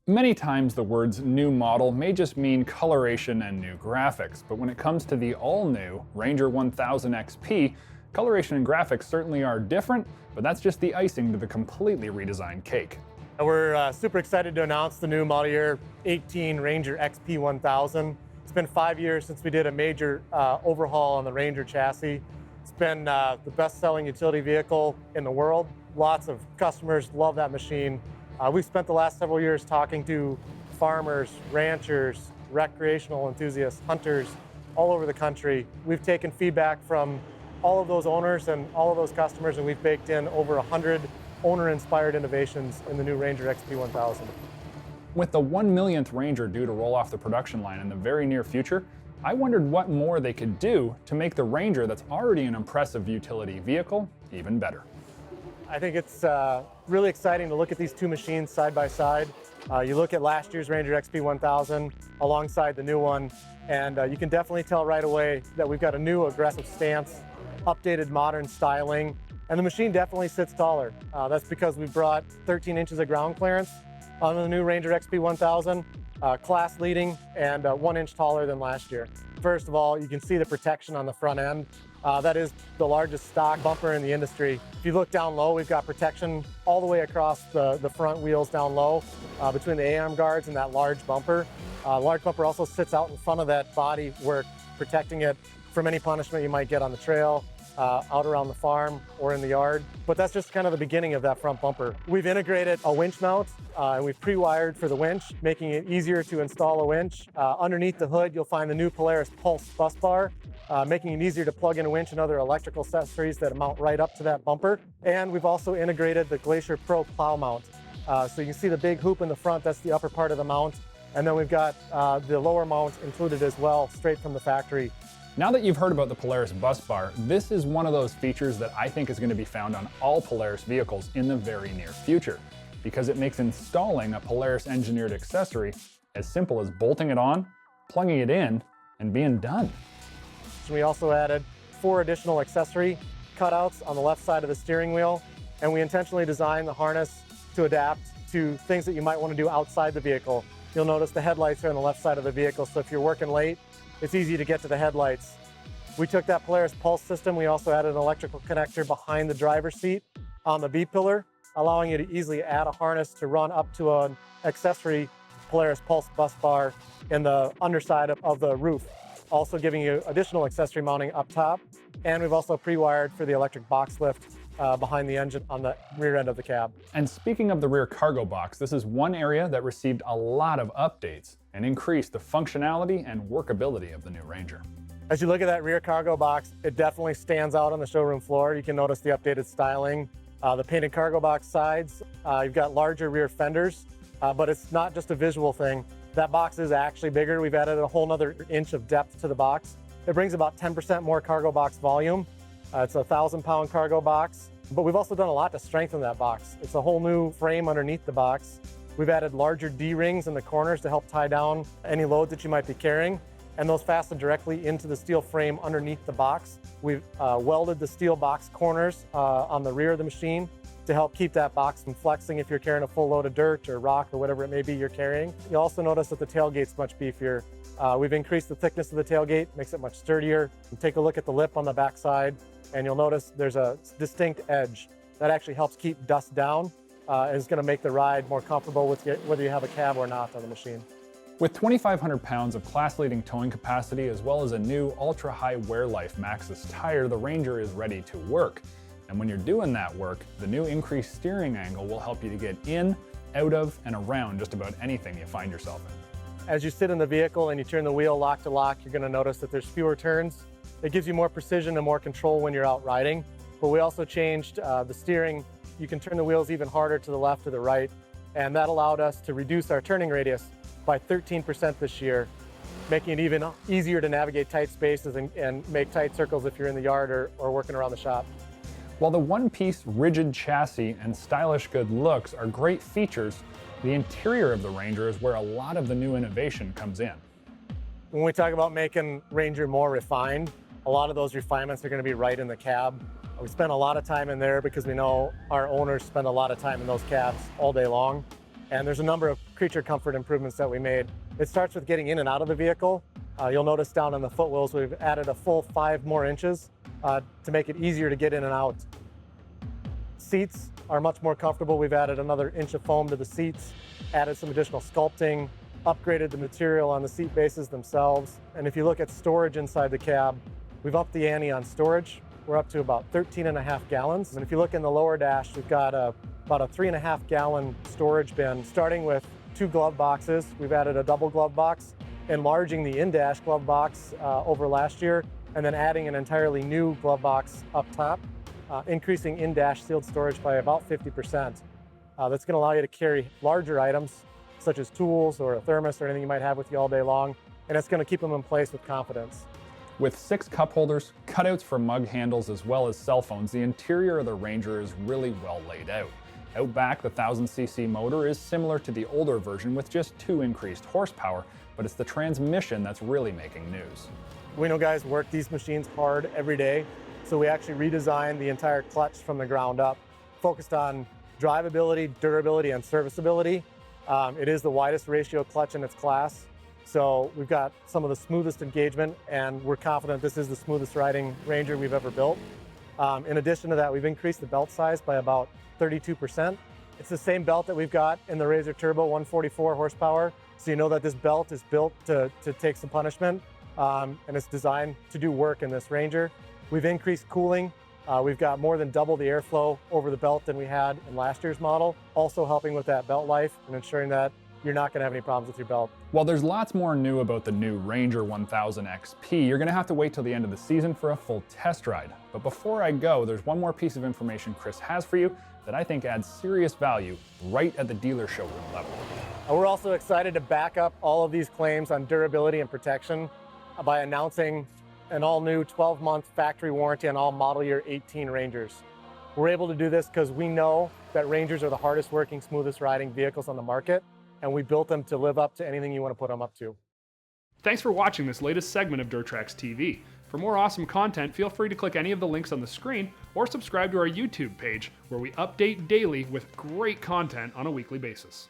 Many times the words new model may just mean coloration and new graphics, but when it comes to the all-new Ranger 1000 XP, coloration and graphics certainly are different, but that's just the icing to the completely redesigned cake. We're super excited to announce the new model year 18 Ranger XP 1000. It's been 5 years since we did a major overhaul on the Ranger chassis. It's been the best-selling utility vehicle in the world. Lots of customers love that machine. We've spent the last several years talking to farmers, ranchers, recreational enthusiasts, hunters all over the country. We've taken feedback from all of those owners and all of those customers, and we've baked in over 100 owner-inspired innovations in the new Ranger XP 1000. With the 1 millionth Ranger due to roll off the production line in the very near future, I wondered what more they could do to make the Ranger that's already an impressive utility vehicle even better. I think it's really exciting to look at these two machines side by side. You look at last year's Ranger XP 1000 alongside the new one, and you can definitely tell right away that we've got a new aggressive stance, updated modern styling, and the machine definitely sits taller. That's because we brought 13 inches of ground clearance on the new Ranger XP 1000, class leading and 1 inch taller than last year. First of all, you can see the protection on the front end. That is the largest stock bumper in the industry. If you look down low, we've got protection all the way across the front wheels down low between the A-arm guards and that large bumper. Large bumper also sits out in front of that body work, protecting it from any punishment you might get on the trail, out around the farm or in the yard. But that's just kind of the beginning of that front bumper. We've integrated a winch mount and we've pre-wired for the winch, making it easier to install a winch. Underneath the hood, you'll find the new Polaris Pulse bus bar, making it easier to plug in a winch and other electrical accessories that mount right up to that bumper. And we've also integrated the Glacier Pro plow mount. So you can see the big hoop in the front, that's the upper part of the mount. And then we've got the lower mount included as well, straight from the factory. Now that you've heard about the Polaris bus bar, this is one of those features that I think is going to be found on all Polaris vehicles in the very near future, because it makes installing a Polaris engineered accessory as simple as bolting it on, plugging it in, and being done. So we also added 4 additional accessory cutouts on the left side of the steering wheel, and we intentionally designed the harness to adapt to things that you might want to do outside the vehicle. You'll notice the headlights are on the left side of the vehicle, so if you're working late, it's easy to get to the headlights. We took that Polaris Pulse system, we also added an electrical connector behind the driver's seat on the B-pillar, allowing you to easily add a harness to run up to an accessory Polaris Pulse bus bar in the underside of the roof, also giving you additional accessory mounting up top. And we've also pre-wired for the electric box lift behind the engine on the rear end of the cab. And speaking of the rear cargo box, this is one area that received a lot of updates and increased the functionality and workability of the new Ranger. As you look at that rear cargo box, it definitely stands out on the showroom floor. You can notice the updated styling, the painted cargo box sides. You've got larger rear fenders, but it's not just a visual thing. That box is actually bigger. We've added a whole nother inch of depth to the box. It brings about 10% more cargo box volume. It's a 1,000-pound cargo box, but we've also done a lot to strengthen that box. It's a whole new frame underneath the box. We've added larger D-rings in the corners to help tie down any load that you might be carrying, and those fasten directly into the steel frame underneath the box. We've welded the steel box corners on the rear of the machine to help keep that box from flexing if you're carrying a full load of dirt or rock or whatever it may be you're carrying. You'll also notice that the tailgate's much beefier. We've increased the thickness of the tailgate, makes it much sturdier. And take a look at the lip on the back side, and you'll notice there's a distinct edge that actually helps keep dust down and is going to make the ride more comfortable with whether you have a cab or not on the machine. With 2,500 pounds of class-leading towing capacity as well as a new ultra-high wear life Maxxis tire, the Ranger is ready to work. And when you're doing that work, the new increased steering angle will help you to get in, out of, and around just about anything you find yourself in. As you sit in the vehicle and you turn the wheel lock to lock, you're going to notice that there's fewer turns. It gives you more precision and more control when you're out riding. But we also changed the steering. You can turn the wheels even harder to the left or the right, and that allowed us to reduce our turning radius by 13% this year, making it even easier to navigate tight spaces and make tight circles if you're in the yard or working around the shop. While the one-piece rigid chassis and stylish good looks are great features, the interior of the Ranger is where a lot of the new innovation comes in. When we talk about making Ranger more refined, a lot of those refinements are going to be right in the cab. We spend a lot of time in there because we know our owners spend a lot of time in those cabs all day long. And there's a number of creature comfort improvements that we made. It starts with getting in and out of the vehicle. You'll notice down on the footwells, we've added a full 5 more inches to make it easier to get in and out. Seats are much more comfortable. We've added another inch of foam to the seats, added some additional sculpting, upgraded the material on the seat bases themselves. And if you look at storage inside the cab, we've upped the ante on storage. We're up to about 13.5 gallons. And if you look in the lower dash, we've got about a 3.5 gallon storage bin, starting with 2 glove boxes. We've added a double glove box, enlarging the in-dash glove box over last year, and then adding an entirely new glove box up top, increasing in-dash sealed storage by about 50%. That's going to allow you to carry larger items, such as tools or a thermos or anything you might have with you all day long, and it's going to keep them in place with confidence. With 6 cup holders, cutouts for mug handles, as well as cell phones, the interior of the Ranger is really well laid out. Out back, the 1000cc motor is similar to the older version with just 2 increased horsepower, but it's the transmission that's really making news. We know guys work these machines hard every day, so we actually redesigned the entire clutch from the ground up, focused on drivability, durability, and serviceability. It is the widest ratio clutch in its class, so we've got some of the smoothest engagement, and we're confident this is the smoothest riding Ranger we've ever built. In addition to that, we've increased the belt size by about 32%. It's the same belt that we've got in the Razor Turbo 144 horsepower, so you know that this belt is built to take some punishment, and it's designed to do work in this Ranger. We've increased cooling. We've got more than double the airflow over the belt than we had in last year's model, also helping with that belt life and ensuring that you're not going to have any problems with your belt. While there's lots more new about the new Ranger 1000 XP, you're going to have to wait till the end of the season for a full test ride. But before I go, there's one more piece of information Chris has for you that I think adds serious value right at the dealer showroom level. We're also excited to back up all of these claims on durability and protection by announcing an all-new 12-month factory warranty on all model year 18 Rangers. We're able to do this because we know that Rangers are the hardest working, smoothest riding vehicles on the market, and we built them to live up to anything you want to put them up to. Thanks for watching this latest segment of Trax TV. For more awesome content, feel free to click any of the links on the screen or subscribe to our YouTube page, where we update daily with great content on a weekly basis.